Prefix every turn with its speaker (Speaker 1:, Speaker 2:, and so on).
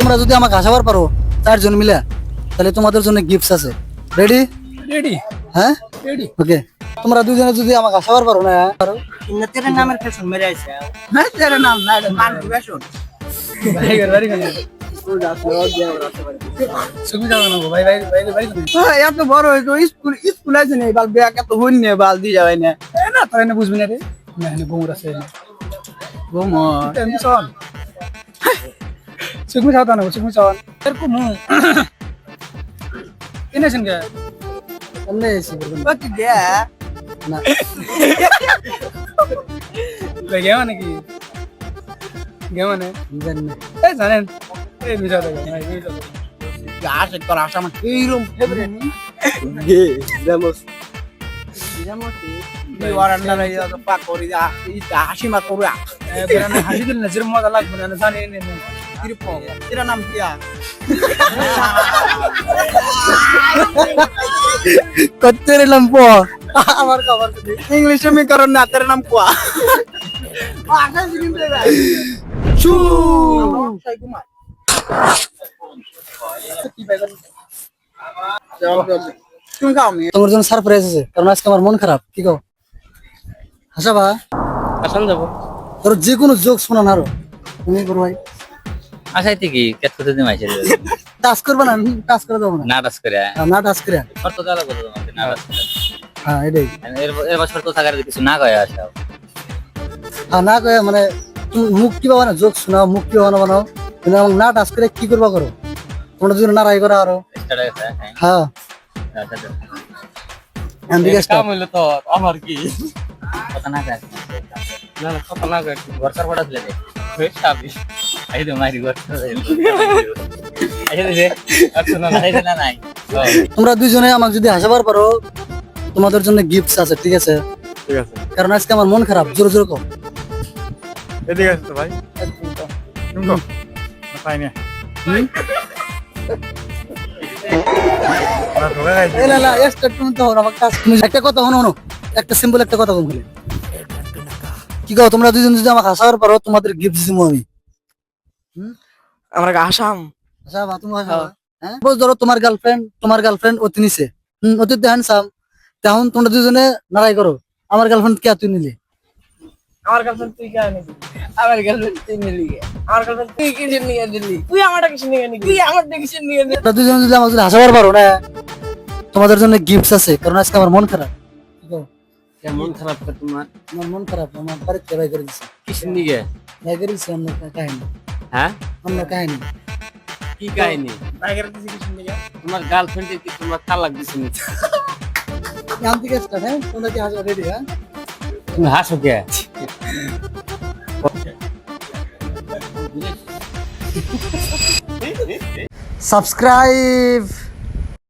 Speaker 1: তোমরা যদি আমাকে হাসাবার পারো 4 জন মিলে, তাহলে তোমাদের জন্য গিফটস আছে। রেডি?
Speaker 2: রেডি।
Speaker 1: হ্যাঁ
Speaker 2: রেডি।
Speaker 1: ওকে, তোমরা দুজনে যদি আমাকে হাসাবার পারো না পারো,
Speaker 3: तेरे नाम फैशन मेरे ऐसे
Speaker 2: मैं तेरा नाम ना मान फैशन भाई घर घर सुविधा बना को भाई भाई भाई भाई हां यार तो बड़ो है तो स्कूल আছে না বাল বিয়া কত হইন না বাল দি যাবে না না তো এনে বুঝবি না রে না এনে গোমর আছে গোমর এমনি সন সুমি যাওতা না সুমি সন এর কো মু এনে সঙ্গে
Speaker 1: এমনি এসে
Speaker 2: বাকি গয়া
Speaker 1: না
Speaker 2: গয়া মানে কি গয়া মানে
Speaker 1: জানি না।
Speaker 2: এই জানেন এই বিজয় দাদা ভাই বিজয় দাদা আশা কর আশা মানে এইরকম ফেভারিট
Speaker 3: गे जमोस
Speaker 2: এই ওয়ারান্ডা নাই তো পাক করি এই হাসি মা করু বেরানে হাসি দিল না যেরকম মজা লাগবে না জানি নে কিরকম तेरा नाम क्या
Speaker 1: কত্তের লম্পো
Speaker 2: আমার খবর इंग्लिश में करो ना तेरा नाम क्या आगे सिकिम रे भाई चू তুমি খাও নি
Speaker 1: তোমার জন্য সারপ্রাইজ আছে, কারণ আজকে আমার মন খারাপ। কি কও? হাসাবা?
Speaker 3: আসাম যাব
Speaker 1: তোর যে কোনো জোক শোনা না আরো তুমি করো ভাই।
Speaker 4: আসাইতে কি কেত করতে দিম আইছে
Speaker 1: টাচ করবে না, টাচ করে দেবো না।
Speaker 4: না টাচ করে
Speaker 1: না টাচ করে।
Speaker 4: শর্ত দেওয়া লাগবে তোমাকে না টাচ করে
Speaker 1: হ্যাঁ এটাই।
Speaker 4: এর শর্ত থাকার কিছু না কয়ে আসা
Speaker 1: হ্যাঁ না কয়ে মানে তুমি মুখ কি বাবা না জোক শোনাও, মুখ কি বানাও বানাও, কিন্তু আমাকে না টাচ করে কি করবা করো। তোমরা দুজন না রাই করো আরো।
Speaker 4: স্টার্ট হয়েছে
Speaker 1: হ্যাঁ এদিকে স্টার্ট।
Speaker 3: হইলো তো আমার কি
Speaker 4: কথা না কয়ে
Speaker 3: না না কথা না কই
Speaker 4: বর্ষার পড়া দিলে দে
Speaker 3: হই সাবি
Speaker 4: আই তো মারি বর্ষা আইছে দে আচ্ছা না আইছে না নাই
Speaker 1: তোমরা দুজনে আমাকে যদি হাসাবার পারো, তোমাদের জন্য গিফটস আছে। ঠিক আছে?
Speaker 3: ঠিক আছে
Speaker 1: কারণ আজকে আমার মন খারাপ। জোরে জোরে কও।
Speaker 3: এদিকে আসো ভাই তুমি কো পাই না না ধরে গাইছি
Speaker 1: এই না না স্টার্ট তুমি তো হলো আমাকে টাচ। তুমি একটা কথা শোনো, একটা সিম্পল একটা কথা বলি। কি কও? তোমরা দুজন যদি আমাকে হাসাবার পারো, তোমাদের গিফট দিবো আমি।
Speaker 3: আমরা আসাম
Speaker 1: আচ্ছা বা তুমি হাসাবা? হ্যাঁ বস ধরো তোমার গার্লফ্রেন্ড অতি নিছে, অতি হ্যান্ডসাম, তখন তোমরা দুজনে লড়াই করো। আমার গার্লফ্রেন্ড কে তুই নিলি?
Speaker 3: আমার গার্লফ্রেন্ড তুই কেন নিবি আমার গার্লফ্রেন্ড তুই নিলি আমার গার্লফ্রেন্ড তুই কি নিয়ে দিলি তুই আমারটা কিছু নিয়ে নিবি তুই আমারটা কিছু নিয়ে নিবি
Speaker 1: তোমরা দুজন যদি আমাকে যদি হাসাবার পারো না, তোমাদের জন্য গিফটস আছে। কারণ আজকে আমার মন খারাপ। কি কও?
Speaker 3: কেমন খারাপ করে তোমার
Speaker 1: আমার মন খারাপ, আমার বাড়িতে বাই করে দিছে।
Speaker 3: কিছু নিয়ে
Speaker 1: বাই করে দিছে অন্য কাহিনী,
Speaker 3: হ্যাঁ
Speaker 1: অন্য কাহিনী।
Speaker 3: কি কাহিনী
Speaker 2: টাইগার দিছি কিছু নিয়ে
Speaker 3: তোমার গার্লফ্রেন্ডের কি তোমার তালাক দিছে নি
Speaker 1: এখান থেকে স্টার্ট। হ্যাঁ তোমরা কি হাসা রেডি? হ্যাঁ
Speaker 3: তুমি হাসো কে
Speaker 1: সাবস্ক্রাইব।